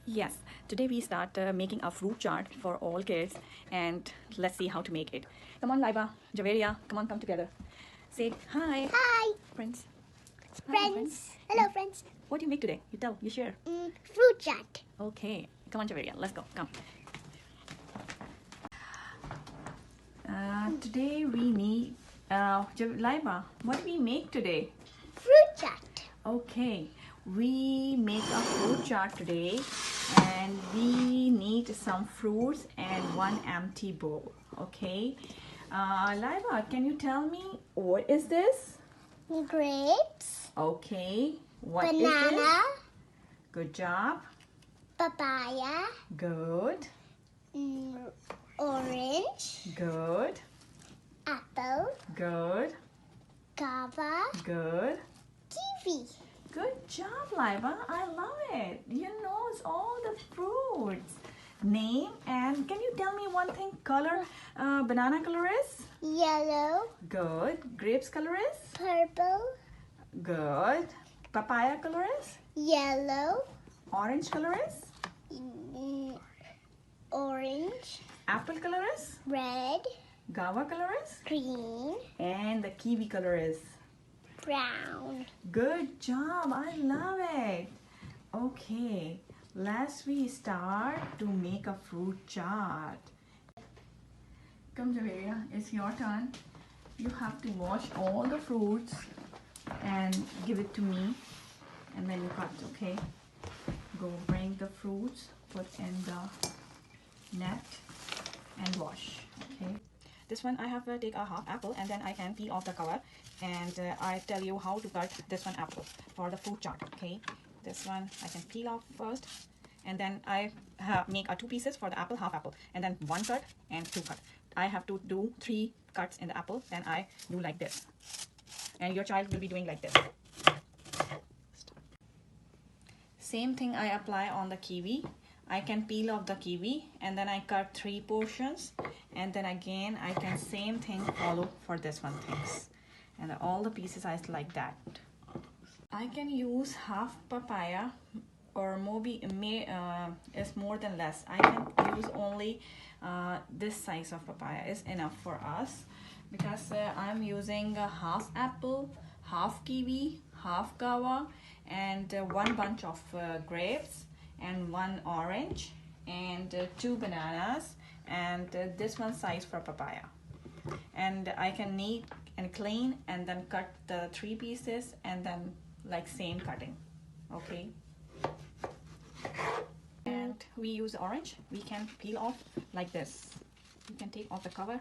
Yes, today we start making a fruit chart for all kids, and let's see how to make it. Come on, Laiba, Javeria, come on, come together. Say hi. Hi, Friends. Hi, friends. Hello, friends. What do you make today? You tell, you share. Fruit chart. Okay, come on, Javeria, let's go, come. Today we need, Laiba, what do we make today? Fruit chart. Okay, we make a fruit chart today, and we need some fruits and one empty bowl. Okay, Laiba, can you tell me what is this? Grapes. Okay, what is Banana. this? Good job. Papaya. Good. Orange. Good. Apple. Good. Guava. Good. Kiwi. Good job, Laiba. I love it. You know all the fruits. Name, and can you tell me one thing? Color, banana color is? Yellow. Good. Grapes color is? Purple. Good. Papaya color is? Yellow. Orange color is? Orange. Apple color is? Red. Guava color is? Green. And the kiwi color is? Brown. Good job. I love it. Okay, let's we start to make a fruit chart. Come, Javeria, it's your turn. You have to wash all the fruits and give it to me, and then you cut. Okay, go bring the fruits, put in the net and wash. Okay, this one I have to take a half apple, and then I can peel off the cover, and I tell you how to cut this one apple for the fruit chart. Okay, this one I can peel off first, and then I make two pieces for the apple, half apple, and then one cut and two cut. I have to do 3 cuts in the apple, then I do like this, and your child will be doing like this. Same thing I apply on the kiwi. I can peel off the kiwi, and then I cut 3 portions, and then again I can same thing follow for this one things, and all the pieces I like that. I can use half papaya, or maybe is more than less. I can use only this size of papaya is enough for us, because I'm using a half apple, half kiwi, half guava, and 1 bunch of grapes, and 1 orange, and 2 bananas, and this one size for papaya. And I can knead and clean, and then cut the 3 pieces, and then like same cutting. Okay, and we use orange. We can peel off like this. You can take off the cover.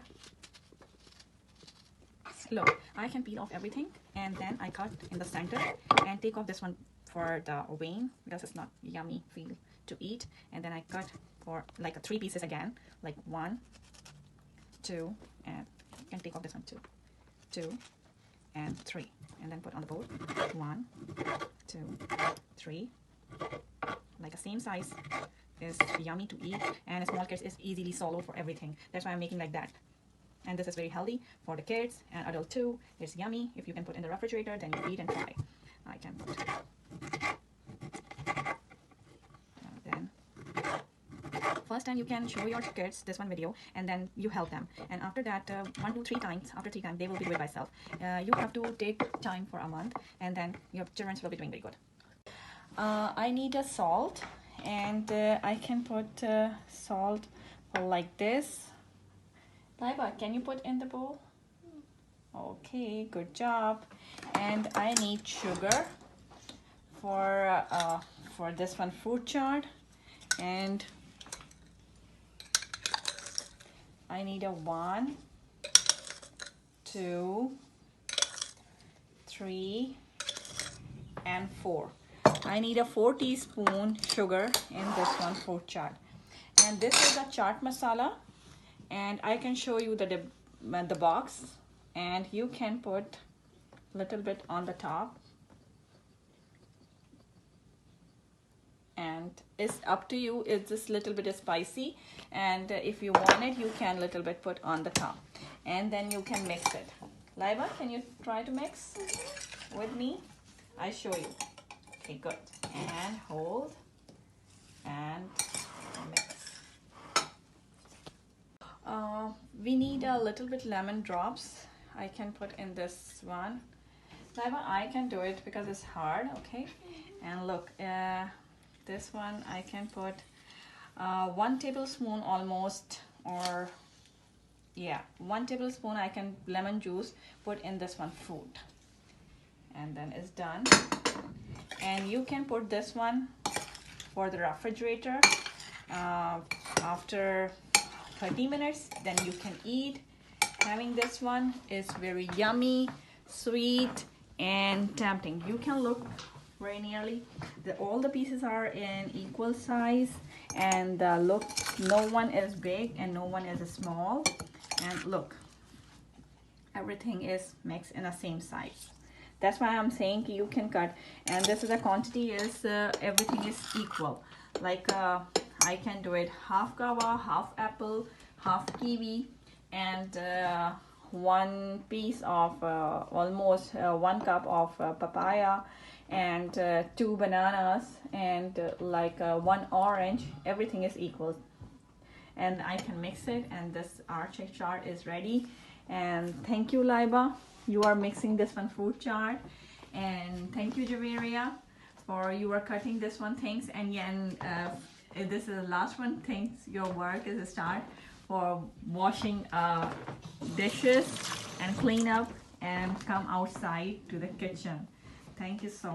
Look, I can peel off everything, and then I cut in the center and take off this one for the vein, because it's not yummy feel to eat. And then I cut for like 3 pieces again, like 1, 2, and you can take off this one too, 2 and 3, and then put on the bowl. 1, 2, 3, like the same size. Is yummy to eat, and small kids is easily swallow for everything. That's why I'm making like that. And this is very healthy for the kids and adult too. It's yummy. If you can put in the refrigerator, then you eat and try. I can put. Then first time you can show your kids this one video, and then you help them. And after that, 1, 2, 3 times. After 3 times, they will be doing it by self. You have to take time for a month, and then your children will be doing very good. I need a salt, and I can put salt like this. Laiba, can you put in the bowl? Okay, good job. And I need sugar for this one fruit chart, and I need a 1, 2, 3, and 4. I need a 4 teaspoon sugar in this one fruit chart. And this is a chaat masala, and I can show you the box, and you can put little bit on the top, and it's up to you. It's just little bit spicy, and if you want it, you can little bit put on the top, and then you can mix it. Laiba, can you try to mix with me? I show you. Okay, good. And hold and need a little bit lemon drops. I can put in this one. Laiba, I can do it because it's hard, okay? And look, this one I can put 1 tablespoon almost, or yeah, 1 tablespoon I can lemon juice put in this one fruit. And then it's done. And you can put this one for the refrigerator after 30 minutes, then you can eat. Having this one is very yummy, sweet, and tempting. You can look very nearly. All the pieces are in equal size, and look, no one is big and no one is small. And look, everything is mixed in the same size. That's why I'm saying you can cut. And this is the quantity is everything is equal. Like I can do it half guava, half apple, half kiwi, and 1 piece of almost 1 cup of papaya, and 2 bananas, and like 1 orange. Everything is equal, and I can mix it, and this arche chart is ready. And thank you, Laiba, you are mixing this one fruit chart. And thank you, Javeria, for you are cutting this one things. And yeah, and this is the last one. Thanks, your work is a start for washing dishes and clean up and come outside to the kitchen. Thank you so much.